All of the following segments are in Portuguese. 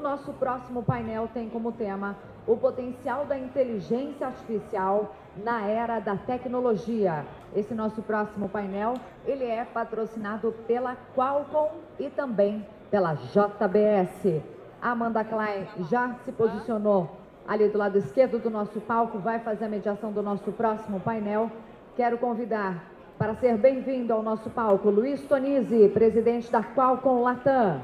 nosso próximo painel tem como tema o potencial da inteligência artificial na era da tecnologia. Esse nosso próximo painel, ele é patrocinado pela Qualcomm e também pela JBS. A Amanda Klein já se posicionou ali do lado esquerdo do nosso palco, vai fazer a mediação do nosso próximo painel. Quero convidar para ser bem-vindo ao nosso palco Luiz Tonizzi, presidente da Qualcomm Latam.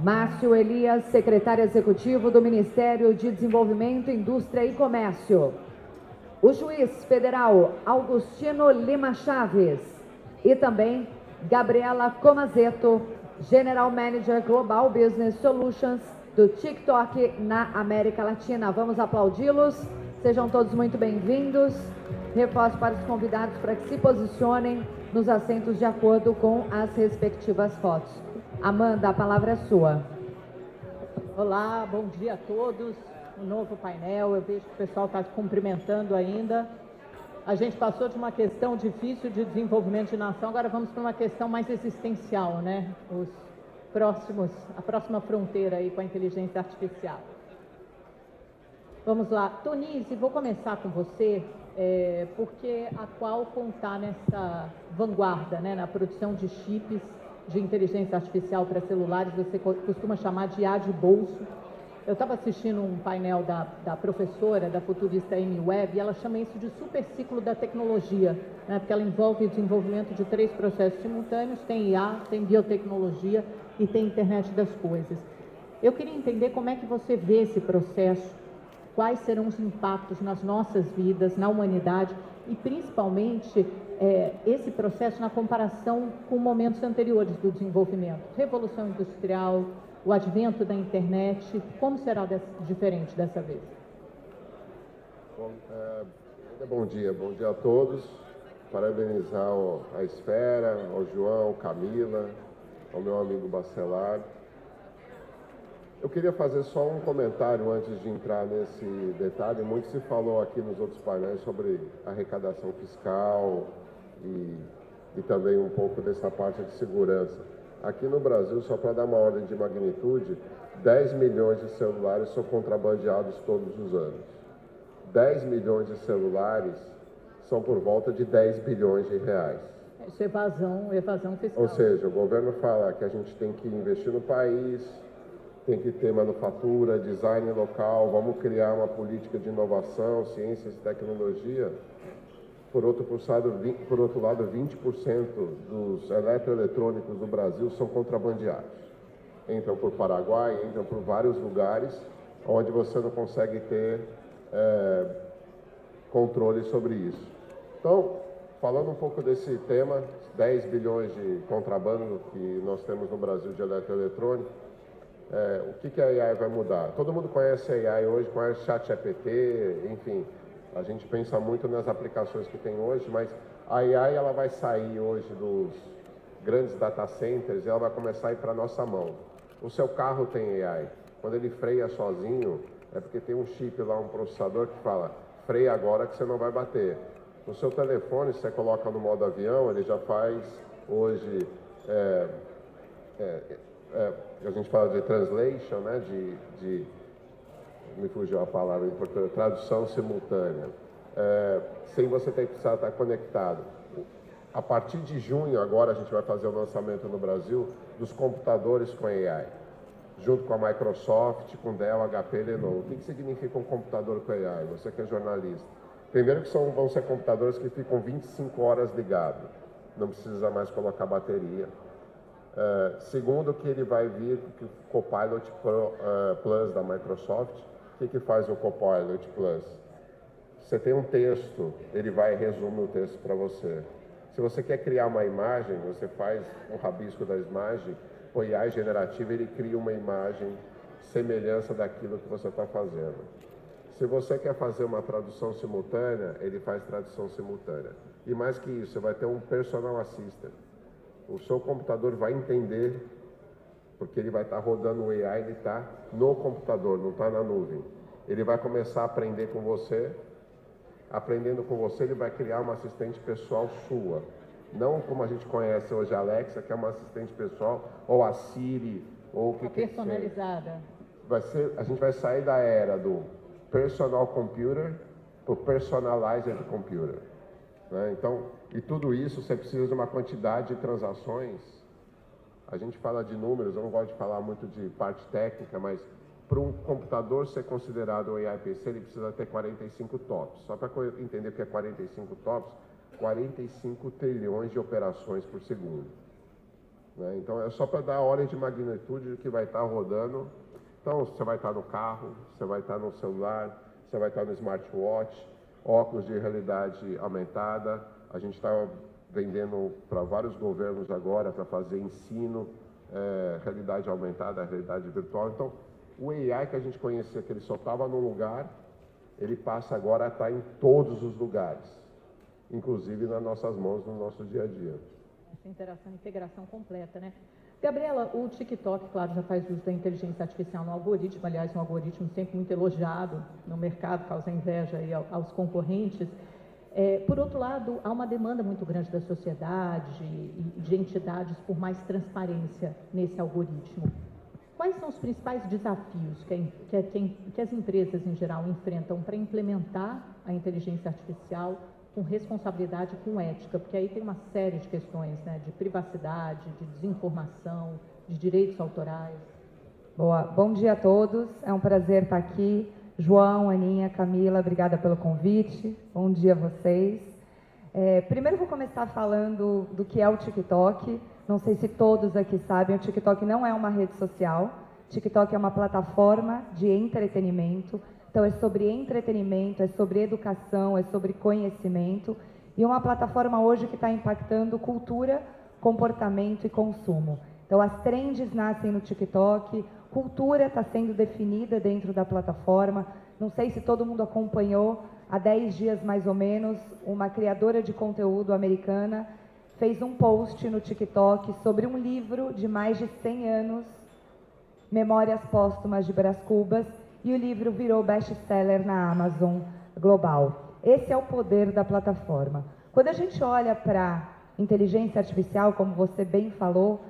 Márcio Elias, secretário executivo do Ministério de Desenvolvimento, Indústria e Comércio. O juiz federal Augustino Lima Chaves. E também Gabriela Comazetto, General Manager Global Business Solutions do TikTok na América Latina. Vamos aplaudi-los. Sejam todos muito bem-vindos. Reforço para os convidados para que se posicionem nos assentos de acordo com as respectivas fotos. Amanda, a palavra é sua. Olá, bom dia a todos. Um novo painel, eu vejo que o pessoal está se cumprimentando ainda. A gente passou de uma questão difícil de desenvolvimento de nação, agora vamos para uma questão mais existencial, né? A próxima fronteira aí com a inteligência artificial. Vamos lá. Tonizzi, vou começar com você, porque a Qualcomm está nessa vanguarda, né, na produção de chips de inteligência artificial para celulares, você costuma chamar de IA de bolso. Eu estava assistindo um painel da professora, da futurista Amy Webb, e ela chama isso de super ciclo da tecnologia, né, porque ela envolve o desenvolvimento de 3 processos simultâneos, tem IA, tem biotecnologia e tem internet das coisas. Eu queria entender como é que você vê esse processo, quais serão os impactos nas nossas vidas, na humanidade, e principalmente esse processo na comparação com momentos anteriores do desenvolvimento. Revolução industrial, o advento da internet, como será diferente dessa vez? Bom dia a todos. Parabenizar a Esfera, ao João, Camila, ao meu amigo Bacelar. Eu queria fazer só um comentário antes de entrar nesse detalhe. Muito se falou aqui nos outros painéis sobre arrecadação fiscal e também um pouco dessa parte de segurança. Aqui no Brasil, só para dar uma ordem de magnitude, 10 milhões de celulares são contrabandeados todos os anos. 10 milhões de celulares são por volta de 10 bilhões de reais. Isso é evasão fiscal. Ou seja, o governo fala que a gente tem que investir no país, tem que ter manufatura, design local, vamos criar uma política de inovação, ciências e tecnologia. Por outro lado, 20% dos eletroeletrônicos do Brasil são contrabandeados. Entram por Paraguai, entram por vários lugares onde você não consegue ter controle sobre isso. Então, falando um pouco desse tema, 10 bilhões de contrabando que nós temos no Brasil de eletroeletrônico, o que a AI vai mudar? Todo mundo conhece a AI hoje, conhece ChatGPT, enfim, a gente pensa muito nas aplicações que tem hoje, mas a AI ela vai sair hoje dos grandes data centers e ela vai começar a ir para a nossa mão. O seu carro tem AI. Quando ele freia sozinho, é porque tem um chip lá, um processador que fala, freia agora que você não vai bater. No seu telefone, se você coloca no modo avião, ele já faz hoje, a gente fala de translation, né, me fugiu a palavra em português, tradução simultânea, sem você ter que precisar estar conectado. A partir de junho, agora a gente vai fazer o lançamento no Brasil dos computadores com AI, junto com a Microsoft, com Dell, HP, Lenovo. O que significa um computador com AI? Você que é jornalista. Primeiro que vão ser computadores que ficam 25 horas ligados, não precisa mais colocar bateria. Segundo que ele vai vir com o Copilot Plus da Microsoft. O que faz o Copilot Plus? Você tem um texto, ele vai resumir o texto para você. Se você quer criar uma imagem, você faz um rabisco da imagem, o AI generativo, ele cria uma imagem semelhança daquilo que você está fazendo. Se você quer fazer uma tradução simultânea, ele faz tradução simultânea. E mais que isso, você vai ter um personal assistant. O seu computador vai entender, porque ele vai estar rodando o AI, ele está no computador, não está na nuvem. Ele vai começar a aprender com você. Aprendendo com você, ele vai criar uma assistente pessoal sua. Não como a gente conhece hoje a Alexa, que é uma assistente pessoal, ou a Siri, ou o que personalizada. a gente vai sair da era do personal computer para o personalized computer, né? Então, e tudo isso você precisa de uma quantidade de transações. A gente fala de números, eu não gosto de falar muito de parte técnica, mas para um computador ser considerado um AI PC, ele precisa ter 45 TOPS. Só para entender o que é 45 TOPS, 45 trilhões de operações por segundo, né? Então, é só para dar a ordem de magnitude do que vai estar rodando. Então, você vai estar no carro, você vai estar no celular, você vai estar no smartwatch, óculos de realidade aumentada. A gente está vendendo para vários governos agora para fazer ensino, realidade aumentada, realidade virtual. Então, o AI que a gente conhecia, que ele só estava num lugar, ele passa agora a estar em todos os lugares, inclusive nas nossas mãos, no nosso dia a dia. Essa interação, integração completa, né? Gabriela, o TikTok, claro, já faz uso da inteligência artificial no algoritmo, aliás, um algoritmo sempre muito elogiado no mercado, causa inveja aí aos concorrentes. Por outro lado, há uma demanda muito grande da sociedade e de entidades por mais transparência nesse algoritmo. Quais são os principais desafios que as empresas, em geral, enfrentam para implementar a inteligência artificial com responsabilidade e com ética? Porque aí tem uma série de questões, né, de privacidade, de desinformação, de direitos autorais. Boa. Bom dia a todos. É um prazer estar aqui. João, Aninha, Camila, obrigada pelo convite. Bom dia a vocês. Primeiro vou começar falando do que é o TikTok. Não sei se todos aqui sabem, o TikTok não é uma rede social. TikTok é uma plataforma de entretenimento. Então, é sobre entretenimento, é sobre educação, é sobre conhecimento. E uma plataforma hoje que está impactando cultura, comportamento e consumo. Então, as trends nascem no TikTok, cultura está sendo definida dentro da plataforma. Não sei se todo mundo acompanhou, há 10 dias mais ou menos, uma criadora de conteúdo americana fez um post no TikTok sobre um livro de mais de 100 anos, Memórias Póstumas de Brás Cubas, e o livro virou best-seller na Amazon global. Esse é o poder da plataforma. Quando a gente olha para inteligência artificial, como você bem falou,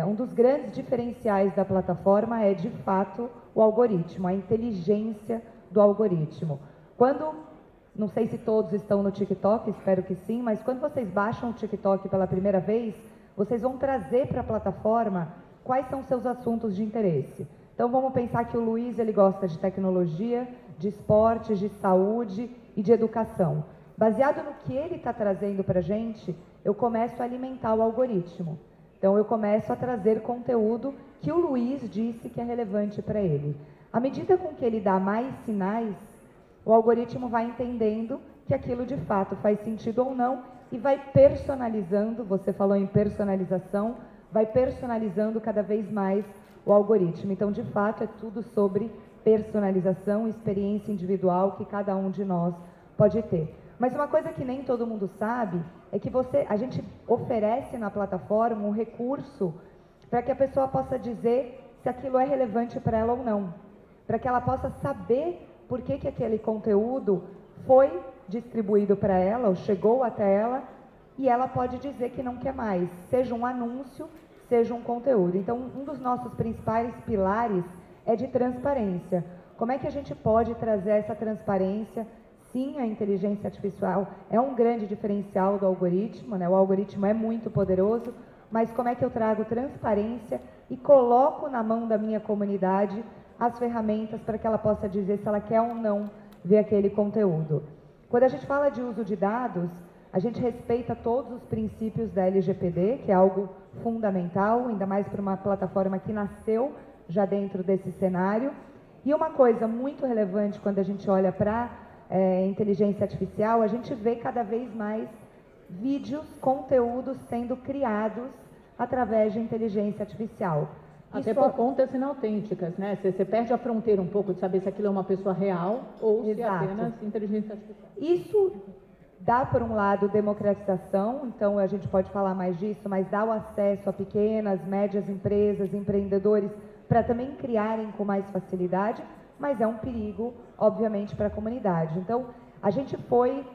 um dos grandes diferenciais da plataforma é, de fato, o algoritmo, a inteligência do algoritmo. Não sei se todos estão no TikTok, espero que sim, mas quando vocês baixam o TikTok pela primeira vez, vocês vão trazer para a plataforma quais são seus assuntos de interesse. Então, vamos pensar que o Luiz, ele gosta de tecnologia, de esportes, de saúde e de educação. Baseado no que ele está trazendo para a gente, eu começo a alimentar o algoritmo. Então, eu começo a trazer conteúdo que o Luiz disse que é relevante para ele. À medida com que ele dá mais sinais, o algoritmo vai entendendo que aquilo de fato faz sentido ou não e vai personalizando, você falou em personalização, vai personalizando cada vez mais o algoritmo. Então, de fato, é tudo sobre personalização, experiência individual que cada um de nós pode ter. Mas uma coisa que nem todo mundo sabe é que a gente oferece na plataforma um recurso para que a pessoa possa dizer se aquilo é relevante para ela ou não, para que ela possa saber por que aquele conteúdo foi distribuído para ela ou chegou até ela, e ela pode dizer que não quer mais, seja um anúncio, seja um conteúdo. Então, um dos nossos principais pilares é de transparência. Como é que a gente pode trazer essa transparência? Sim, a inteligência artificial é um grande diferencial do algoritmo, né? O algoritmo é muito poderoso, mas como é que eu trago transparência e coloco na mão da minha comunidade as ferramentas para que ela possa dizer se ela quer ou não ver aquele conteúdo? Quando a gente fala de uso de dados, a gente respeita todos os princípios da LGPD, que é algo fundamental, ainda mais para uma plataforma que nasceu já dentro desse cenário. E uma coisa muito relevante quando a gente olha para inteligência artificial, a gente vê cada vez mais vídeos, conteúdos sendo criados através de inteligência artificial. Até por contas inautênticas, né? Você perde a fronteira um pouco de saber se aquilo é uma pessoa real ou se é apenas inteligência artificial. Isso dá, por um lado, democratização, então a gente pode falar mais disso, mas dá o acesso a pequenas, médias empresas, empreendedores, para também criarem com mais facilidade, mas é um perigo, obviamente, para a comunidade. Então, a gente foi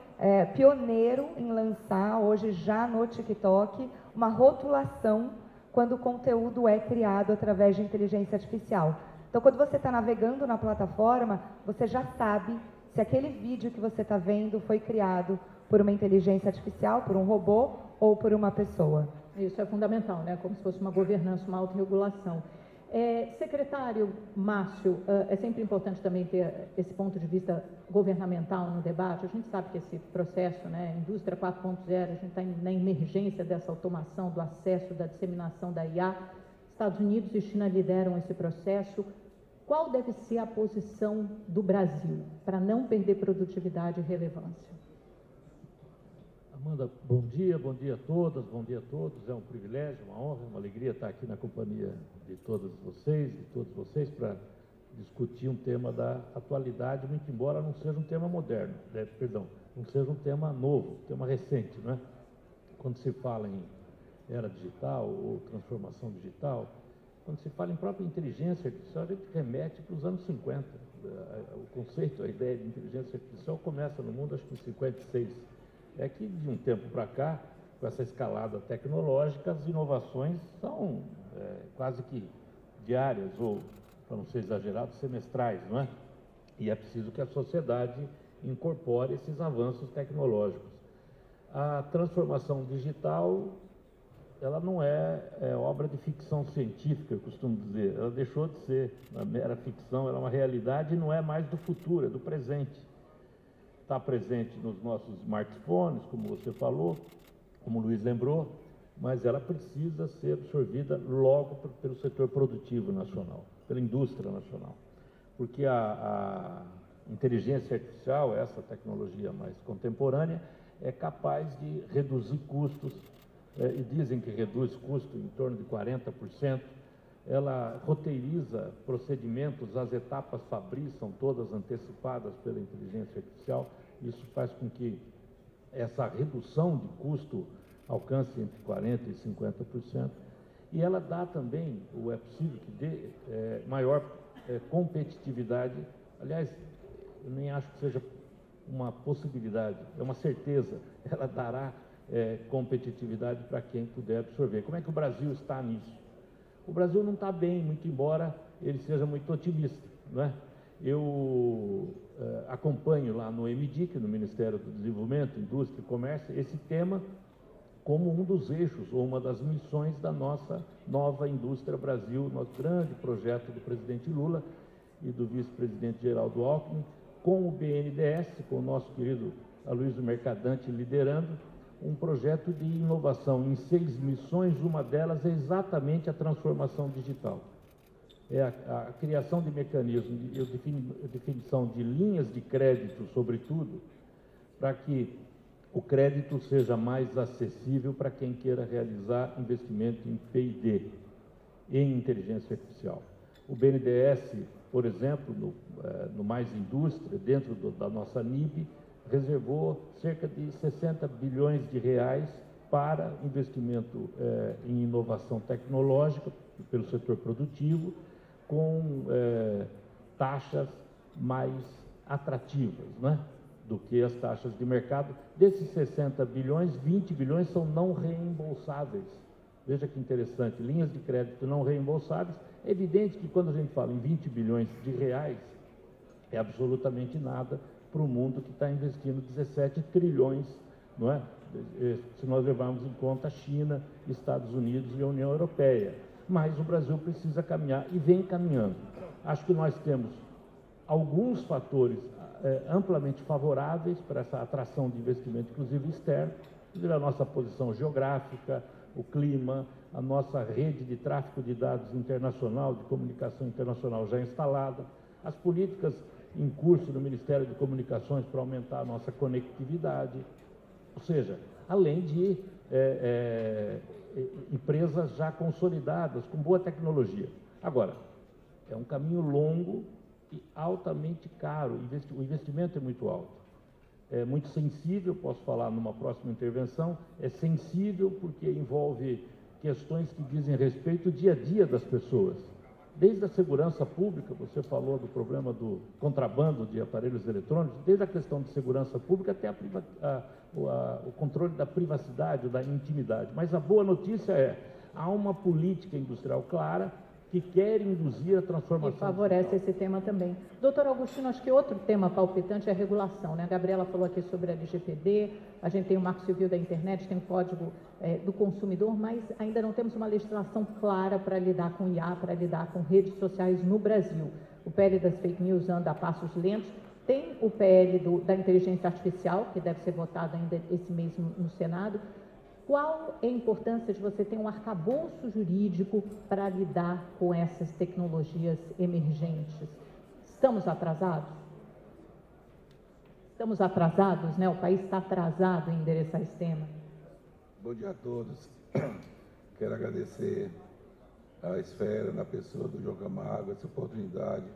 pioneiro em lançar, hoje já no TikTok, uma rotulação quando o conteúdo é criado através de inteligência artificial. Então, Então, quando você está navegando na plataforma, você já sabe se aquele vídeo que você está vendo foi criado por uma inteligência artificial, por um robô ou por uma pessoa. Isso é fundamental, né? Como se fosse uma governança, uma autorregulação. Secretário Márcio, é sempre importante também ter esse ponto de vista governamental no debate. A gente sabe que esse processo, né, indústria 4.0, a gente está na emergência dessa automação, do acesso, da disseminação da IA. Estados Unidos e China lideram esse processo. Qual deve ser a posição do Brasil para não perder produtividade e relevância? Amanda, bom dia a todas, bom dia a todos. É um privilégio, uma honra, uma alegria estar aqui na companhia de todas vocês e todos vocês para discutir um tema da atualidade, muito embora não seja um tema moderno, não seja um tema novo, um tema recente, não é? Quando se fala em era digital ou transformação digital, quando se fala em própria inteligência artificial, a gente remete para os anos 50. O conceito, a ideia de inteligência artificial começa no mundo, acho que em 56. É que de um tempo para cá, com essa escalada tecnológica, as inovações são quase que diárias, ou, para não ser exagerado, semestrais, não é? E é preciso que a sociedade incorpore esses avanços tecnológicos. A transformação digital, ela não é obra de ficção científica, eu costumo dizer. Ela deixou de ser uma mera ficção, ela é uma realidade e não é mais do futuro, é do presente. Está presente nos nossos smartphones, como você falou, como o Luiz lembrou, mas ela precisa ser absorvida logo pelo setor produtivo nacional, pela indústria nacional. Porque a inteligência artificial, essa tecnologia mais contemporânea, é capaz de reduzir custos, e dizem que reduz custo em torno de 40%, ela roteiriza procedimentos, as etapas fabris são todas antecipadas pela inteligência artificial. Isso faz com que essa redução de custo alcance entre 40% e 50%. E ela dá também, é possível que dê maior competitividade. Aliás, eu nem acho que seja uma possibilidade, é uma certeza. Ela dará competitividade para quem puder absorver. Como é que o Brasil está nisso? O Brasil não está bem, muito embora ele seja muito otimista, não é? Eu acompanho lá no MDIC, no Ministério do Desenvolvimento, Indústria e Comércio, esse tema como um dos eixos ou uma das missões da nossa nova Indústria Brasil, nosso grande projeto do presidente Lula e do vice-presidente Geraldo Alckmin, com o BNDES, com o nosso querido Aloysio Mercadante liderando, um projeto de inovação em 6 missões, uma delas é exatamente a transformação digital. É a criação de mecanismos, a definição de linhas de crédito, sobretudo, para que o crédito seja mais acessível para quem queira realizar investimento em P&D, em inteligência artificial. O BNDES, por exemplo, no Mais Indústria, dentro da nossa NIB, reservou cerca de 60 bilhões de reais para investimento em inovação tecnológica pelo setor produtivo, com taxas mais atrativas, né, do que as taxas de mercado. Desses 60 bilhões, 20 bilhões são não reembolsáveis. Veja que interessante, linhas de crédito não reembolsáveis. É evidente que quando a gente fala em 20 bilhões de reais, é absolutamente nada para o mundo que está investindo 17 trilhões, não é? Se nós levarmos em conta a China, Estados Unidos e a União Europeia. Mas o Brasil precisa caminhar e vem caminhando. Acho que nós temos alguns fatores amplamente favoráveis para essa atração de investimento, inclusive externo, inclusive a nossa posição geográfica, o clima, a nossa rede de tráfego de dados internacional, de comunicação internacional já instalada, as políticas em curso no Ministério de Comunicações para aumentar a nossa conectividade, ou seja, além de empresas já consolidadas, com boa tecnologia. Agora, é um caminho longo e altamente caro, o investimento é muito alto. É muito sensível, posso falar numa próxima intervenção, é sensível porque envolve questões que dizem respeito ao dia a dia das pessoas. Desde a segurança pública, você falou do problema do contrabando de aparelhos eletrônicos, desde a questão de segurança pública até o controle da privacidade, da intimidade. Mas a boa notícia há uma política industrial clara que querem induzir a transformação. E favorece esse tema também. Doutor Augustino, acho que outro tema palpitante é a regulação, né? A Gabriela falou aqui sobre a LGPD, a gente tem o Marco Civil da Internet, tem o Código do Consumidor, mas ainda não temos uma legislação clara para lidar com IA, para lidar com redes sociais no Brasil. O PL das fake news anda a passos lentos. Tem o PL da inteligência artificial, que deve ser votado ainda esse mês no Senado. Qual é a importância de você ter um arcabouço jurídico para lidar com essas tecnologias emergentes? Estamos atrasados? Estamos atrasados, né? O país está atrasado em endereçar esse tema. Bom dia a todos. Quero agradecer à Esfera, na pessoa do João Camargo, essa oportunidade,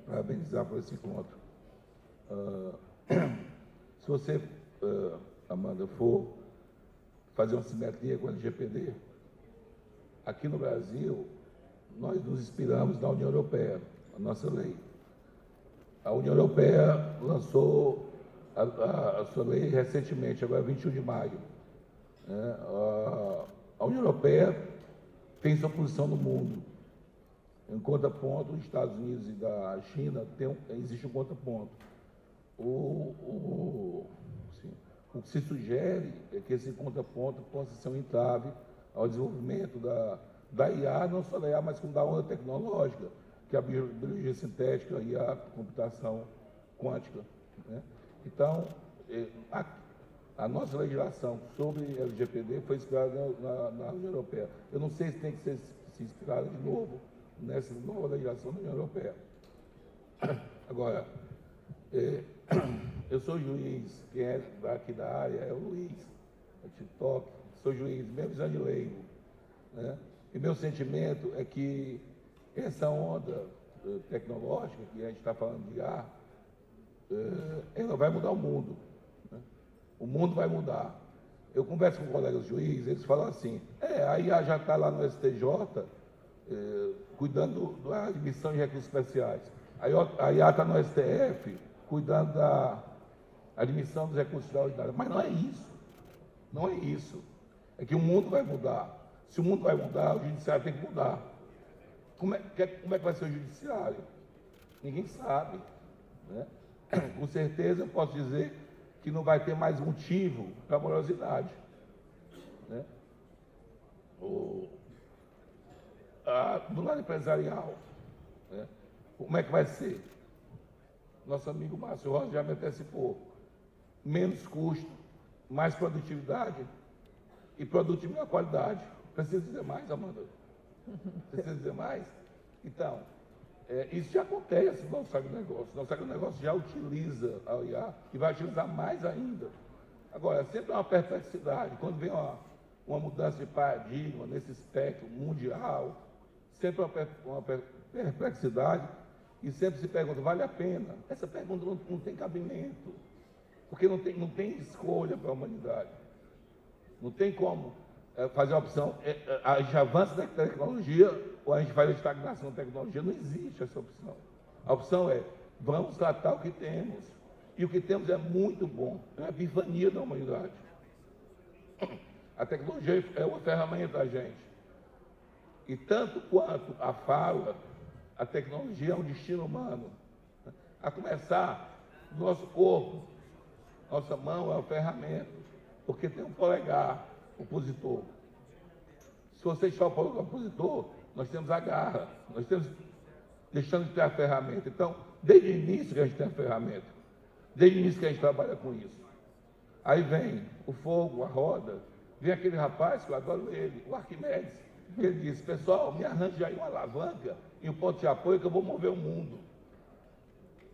parabenizar por esse encontro. Se você, Amanda, for fazer uma simetria com a LGPD, aqui no Brasil, nós nos inspiramos na União Europeia, a nossa lei. A União Europeia lançou a sua lei recentemente, agora 21 de maio. A União Europeia tem sua posição no mundo. Em contraponto, os Estados Unidos e da China existe um contraponto. O que se sugere é que esse contraponto possa ser um entrave ao desenvolvimento da IA, não só da IA, mas como da onda tecnológica, que é a biologia sintética e a computação quântica, né? Então, a nossa legislação sobre LGPD foi inspirada na União Europeia. Eu não sei se tem que ser inspirada de novo nessa nova legislação da União Europeia. Agora, eu sou juiz, quem é daqui da área é o Luiz, é TikTok, sou juiz, mesmo visão de leigo, né? E meu sentimento é que essa onda tecnológica, que a gente está falando de IA, ela vai mudar o mundo, né? O mundo vai mudar. Eu converso com colegas juízes, eles falam assim, a IA já está lá no STJ, cuidando da admissão de recursos especiais. A IA está no STF, cuidando da admissão dos recursos extraordinários. Mas não é isso. Não é isso. É que o mundo vai mudar. Se o mundo vai mudar, o judiciário tem que mudar. Como é que vai ser o judiciário? Ninguém sabe, né? Com certeza eu posso dizer que não vai ter mais motivo para morosidade, né? Do lado empresarial, né? Como é que vai ser? Nosso amigo Márcio Rosa já me antecipou. Menos custo, mais produtividade e produto de melhor qualidade. Precisa dizer mais, Amanda? Precisa dizer mais? Então, isso já acontece no nosso agronegócio. Nosso agronegócio já utiliza a IA e vai utilizar mais ainda. Agora, sempre uma perplexidade. Quando vem uma mudança de paradigma nesse espectro mundial, sempre uma perplexidade. E sempre se pergunta, vale a pena? Essa pergunta não tem cabimento, porque não tem escolha para a humanidade. Não tem como fazer uma opção, a gente avança na tecnologia ou a gente faz a estagnação da tecnologia. Não existe essa opção. A opção é, vamos tratar o que temos. E o que temos é muito bom, é uma epifania da humanidade. A tecnologia é uma ferramenta da gente. E tanto quanto a fala, a tecnologia é um destino humano. A começar, nosso corpo, nossa mão é uma ferramenta, porque tem um polegar opositor. Se você só for o opositor, nós temos a garra, nós temos deixando de ter a ferramenta. Então, desde o início que a gente tem a ferramenta, desde o início que a gente trabalha com isso. Aí vem o fogo, a roda, vem aquele rapaz, que eu adoro ele, o Arquimedes, que ele disse, pessoal, me arranje aí uma alavanca e um ponto de apoio que eu vou mover o mundo.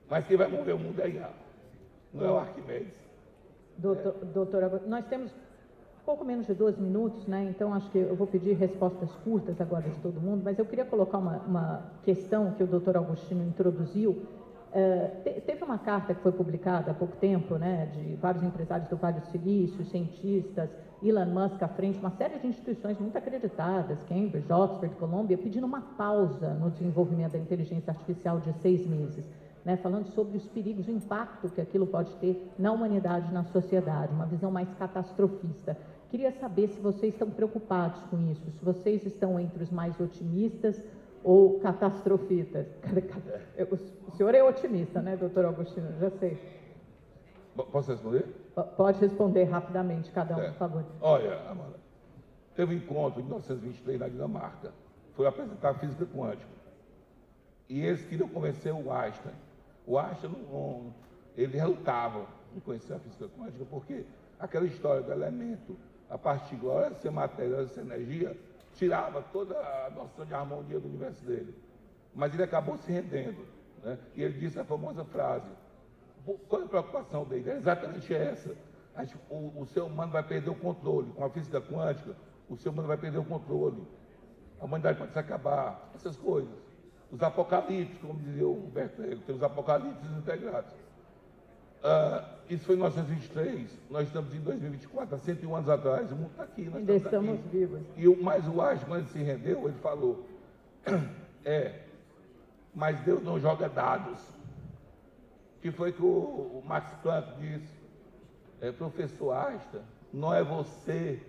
Mas quem vai mover o mundo é IA, não é o Arquimedes. Doutora, nós temos pouco menos de 12 minutos, né? Então acho que eu vou pedir respostas curtas agora de todo mundo, mas eu queria colocar uma questão que o doutor Augustino introduziu. Teve uma carta que foi publicada há pouco tempo, né, de vários empresários do Vale do Silício, cientistas, Elon Musk à frente, uma série de instituições muito acreditadas, Cambridge, Oxford, Colômbia, pedindo uma pausa no desenvolvimento da inteligência artificial de 6 meses, né, falando sobre os perigos, o impacto que aquilo pode ter na humanidade, na sociedade, uma visão mais catastrofista. Queria saber se vocês estão preocupados com isso, se vocês estão entre os mais otimistas ou catastrofitas? O senhor é otimista, né, doutor Augustino? Já sei. Posso responder? Pode responder rapidamente, cada um, por favor. Olha, Amanda, teve um encontro em 1923 na Dinamarca. Foi apresentar a física quântica. E eles queriam convencer o Einstein. O Einstein, ele relutava em conhecer a física quântica, porque aquela história do elemento, a partícula, a hora de ser matéria, a hora de ser energia, tirava toda a noção de harmonia do universo dele. Mas ele acabou se rendendo, né? E ele disse a famosa frase: qual é a preocupação dele? É exatamente essa. O ser humano vai perder o controle. Com a física quântica, o ser humano vai perder o controle. A humanidade pode se acabar. Essas coisas. Os apocalipses, como dizia o Humberto Eco, tem os apocalipses integrados. Isso foi em 1923, nós estamos em 2024, há 101 anos atrás, o mundo está aqui, nós ainda estamos aqui. vivos. Mas o Einstein, quando ele se rendeu, ele falou, mas Deus não joga dados. Que foi que o Max Planck disse, professor Einstein, não é você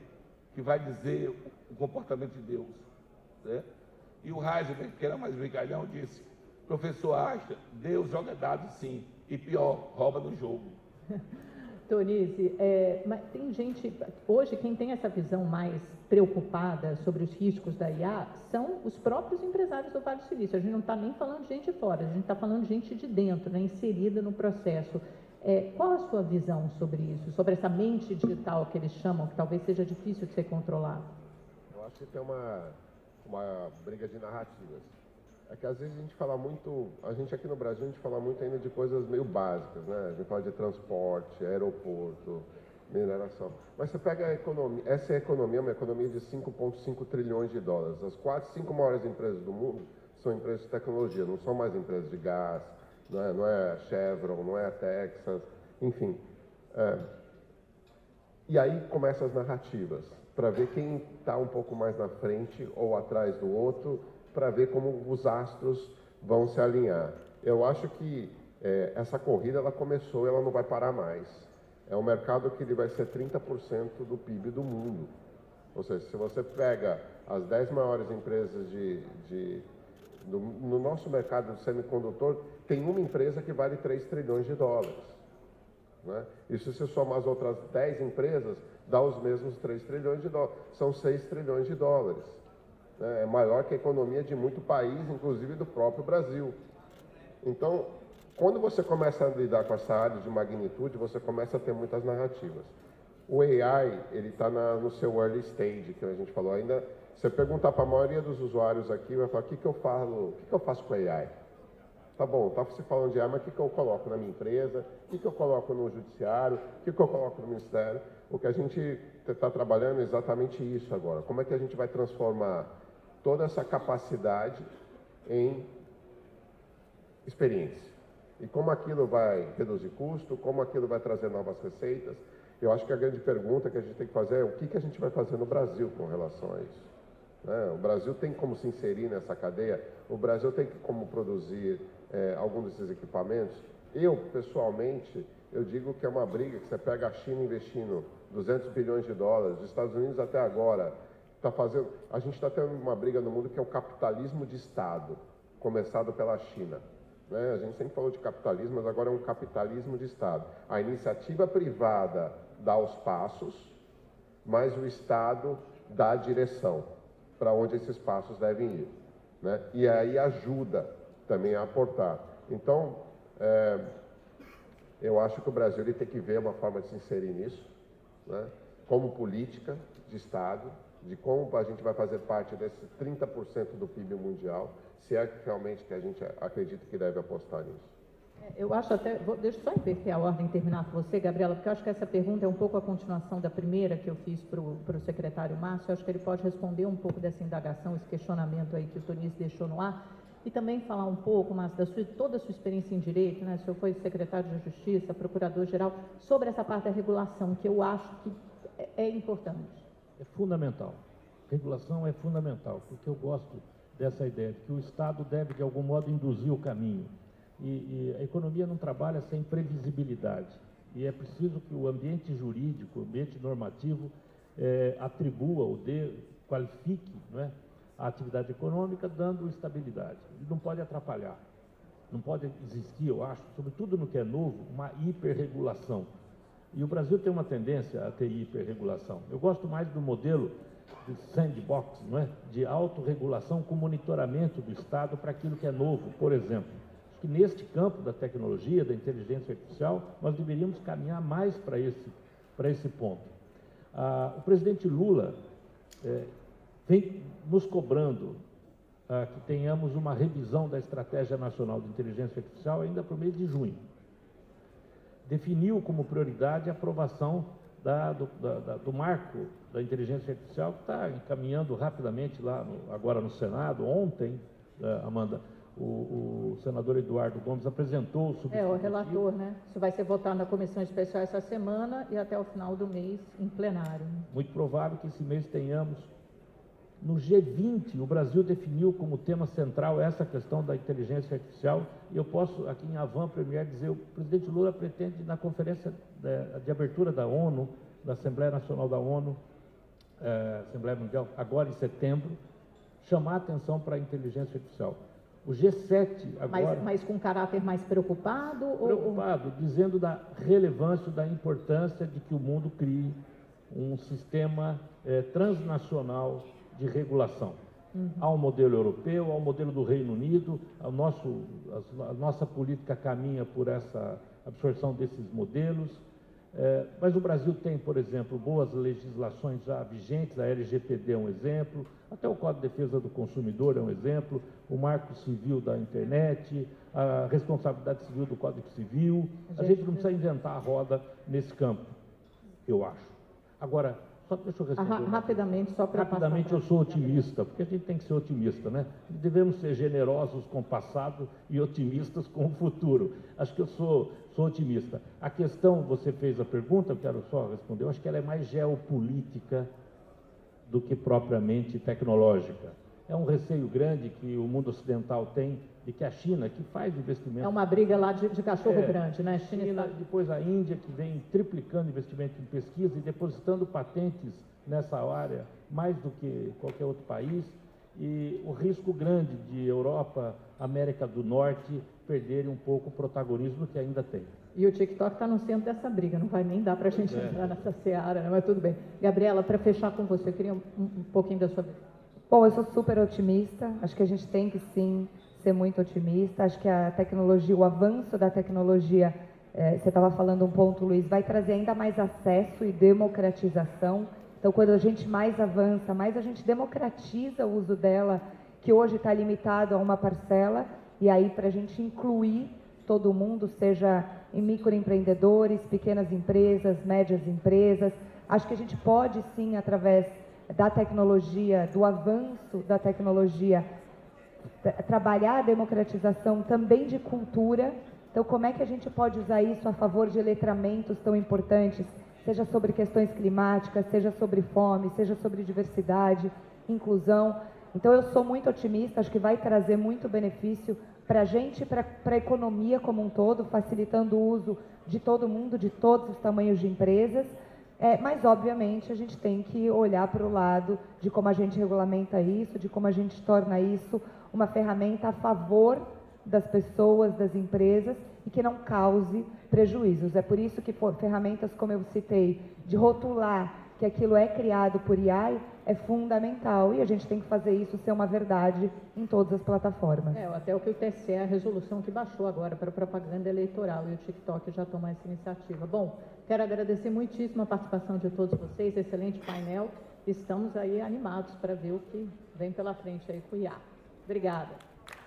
que vai dizer o comportamento de Deus. Certo? E o Heisenberg, que era mais brincalhão, disse, professor Einstein, Deus joga dados sim, e pior, rouba no jogo. Tonísio, mas tem gente, hoje quem tem essa visão mais preocupada sobre os riscos da IA são os próprios empresários do Vale do Silício. A gente não está nem falando de gente de fora, a gente está falando de gente de dentro, né, inserida no processo. Qual a sua visão sobre isso, sobre essa mente digital que eles chamam, que talvez seja difícil de ser controlado? Eu acho que tem uma briga de narrativas. É que às vezes a gente fala muito, a gente aqui no Brasil, a gente fala muito ainda de coisas meio básicas, né? A gente fala de transporte, aeroporto, mineração. Mas você pega a economia, essa economia é uma economia de 5,5 trilhões de dólares. As 5 maiores empresas do mundo são empresas de tecnologia, não são mais empresas de gás, não é a Chevron, não é a Texas, enfim. E aí começam as narrativas, para ver quem está um pouco mais na frente ou atrás do outro, para ver como os astros vão se alinhar. Eu acho que essa corrida ela começou e ela não vai parar mais. É um mercado que ele vai ser 30% do PIB do mundo. Ou seja, se você pega as 10 maiores empresas no nosso mercado do semicondutor, tem uma empresa que vale 3 trilhões de dólares. Né? E se você somar as outras 10 empresas, dá os mesmos 3 trilhões de dólares. São 6 trilhões de dólares. É maior que a economia de muito país, inclusive do próprio Brasil. Então, quando você começa a lidar com essa área de magnitude, você começa a ter muitas narrativas. O AI, ele está no seu early stage, que a gente falou ainda. Você perguntar para a maioria dos usuários aqui, vai falar, o que eu faço com AI? Tá bom, tá você falando de AI, mas o que eu coloco na minha empresa? O que eu coloco no judiciário? O que eu coloco no ministério? O que a gente está trabalhando é exatamente isso agora. Como é que a gente vai transformar toda essa capacidade em experiência? E como aquilo vai reduzir custo, como aquilo vai trazer novas receitas? Eu acho que a grande pergunta que a gente tem que fazer é o que a gente vai fazer no Brasil com relação a isso. Né? O Brasil tem como se inserir nessa cadeia, o Brasil tem como produzir algum desses equipamentos. Eu, pessoalmente, eu digo que é uma briga que você pega a China investindo 200 bilhões de dólares, os Estados Unidos até agora a gente está tendo uma briga no mundo que é o capitalismo de Estado, começado pela China. Né? A gente sempre falou de capitalismo, mas agora é um capitalismo de Estado. A iniciativa privada dá os passos, mas o Estado dá a direção para onde esses passos devem ir. Né? E aí ajuda também a aportar. Então, eu acho que o Brasil ele tem que ver uma forma de se inserir nisso, né? Como política de Estado, de como a gente vai fazer parte desse 30% do PIB mundial, se é realmente que a gente acredita que deve apostar nisso. Eu acho até, deixa eu só inverter a ordem e terminar com você, Gabriela, porque eu acho que essa pergunta é um pouco a continuação da primeira que eu fiz para o secretário Márcio. Eu acho que ele pode responder um pouco dessa indagação, esse questionamento aí que o Tonísio deixou no ar, e também falar um pouco, Márcio, toda a sua experiência em direito, né? O senhor foi secretário de Justiça, procurador-geral, sobre essa parte da regulação, que eu acho que é importante. É fundamental. Regulação é fundamental, porque eu gosto dessa ideia de que o Estado deve, de algum modo, induzir o caminho. E a economia não trabalha sem previsibilidade. E é preciso que o ambiente jurídico, o ambiente normativo, atribua ou qualifique, não é, a atividade econômica, dando estabilidade. E não pode atrapalhar. Não pode existir, eu acho, sobretudo no que é novo, uma hiperregulação. E o Brasil tem uma tendência a ter hiperregulação. Eu gosto mais do modelo de sandbox, não é? De autorregulação com monitoramento do Estado para aquilo que é novo. Por exemplo, acho que neste campo da tecnologia, da inteligência artificial, nós deveríamos caminhar mais para esse ponto. O presidente Lula vem nos cobrando que tenhamos uma revisão da Estratégia Nacional de Inteligência Artificial ainda para o mês de junho. Definiu como prioridade a aprovação do marco da inteligência artificial, que está encaminhando rapidamente lá agora no Senado. Ontem, Amanda, o senador Eduardo Gomes apresentou o substitutivo. O relator, né? Isso vai ser votado na comissão especial essa semana e até o final do mês em plenário. Muito provável que esse mês tenhamos. No G20, o Brasil definiu como tema central essa questão da inteligência artificial, e eu posso, aqui em Avant Premier, dizer, o presidente Lula pretende, na conferência de abertura da ONU, da Assembleia Nacional da ONU, Assembleia Mundial, agora em setembro, chamar a atenção para a inteligência artificial. O G7 agora... Mas com caráter mais preocupado? Preocupado, dizendo da relevância, da importância de que o mundo crie um sistema transnacional de regulação. Há um modelo europeu, há um modelo do Reino Unido, a nossa política caminha por essa absorção desses modelos, mas o Brasil tem, por exemplo, boas legislações já vigentes, a LGPD é um exemplo, até o Código de Defesa do Consumidor é um exemplo, o Marco Civil da Internet, a responsabilidade civil do Código Civil. A gente não precisa inventar a roda nesse campo, eu acho. Agora, só deixa eu responder. Rapidamente, só para Rapidamente, eu sou otimista, porque a gente tem que ser otimista, né? Devemos ser generosos com o passado e otimistas com o futuro. Acho que eu sou otimista. A questão, você fez a pergunta, eu quero só responder, eu acho que ela é mais geopolítica do que propriamente tecnológica. É um receio grande que o mundo ocidental tem de que a China, que faz investimento... É uma briga lá de cachorro grande, né? China, depois a Índia, que vem triplicando investimento em pesquisa e depositando patentes nessa área, mais do que qualquer outro país, e o risco grande de Europa, América do Norte, perderem um pouco o protagonismo que ainda tem. E o TikTok está no centro dessa briga, não vai nem dar para a gente entrar nessa seara, né? Mas tudo bem. Gabriela, para fechar com você, eu queria um pouquinho da sua... Bom, eu sou super otimista, acho que a gente tem que sim ser muito otimista, acho que a tecnologia, o avanço da tecnologia, você estava falando um ponto, Luiz, vai trazer ainda mais acesso e democratização. Então, quando a gente mais avança, mais a gente democratiza o uso dela, que hoje está limitado a uma parcela, e aí para a gente incluir todo mundo, seja em microempreendedores, pequenas empresas, médias empresas, acho que a gente pode sim, através da tecnologia, do avanço da tecnologia, trabalhar a democratização também de cultura. Então, como é que a gente pode usar isso a favor de letramentos tão importantes, seja sobre questões climáticas, seja sobre fome, seja sobre diversidade, inclusão. Então, eu sou muito otimista, acho que vai trazer muito benefício para a gente e para a economia como um todo, facilitando o uso de todo mundo, de todos os tamanhos de empresas. Mas, obviamente, a gente tem que olhar para o lado de como a gente regulamenta isso, de como a gente torna isso uma ferramenta a favor das pessoas, das empresas, e que não cause prejuízos. É por isso que ferramentas, como eu citei, de rotular que aquilo é criado por AI, é fundamental, e a gente tem que fazer isso ser uma verdade em todas as plataformas. Até o que o TSE, a resolução que baixou agora para propaganda eleitoral, e o TikTok já tomou essa iniciativa. Bom, quero agradecer muitíssimo a participação de todos vocês, excelente painel, estamos aí animados para ver o que vem pela frente aí com o IA. Obrigada.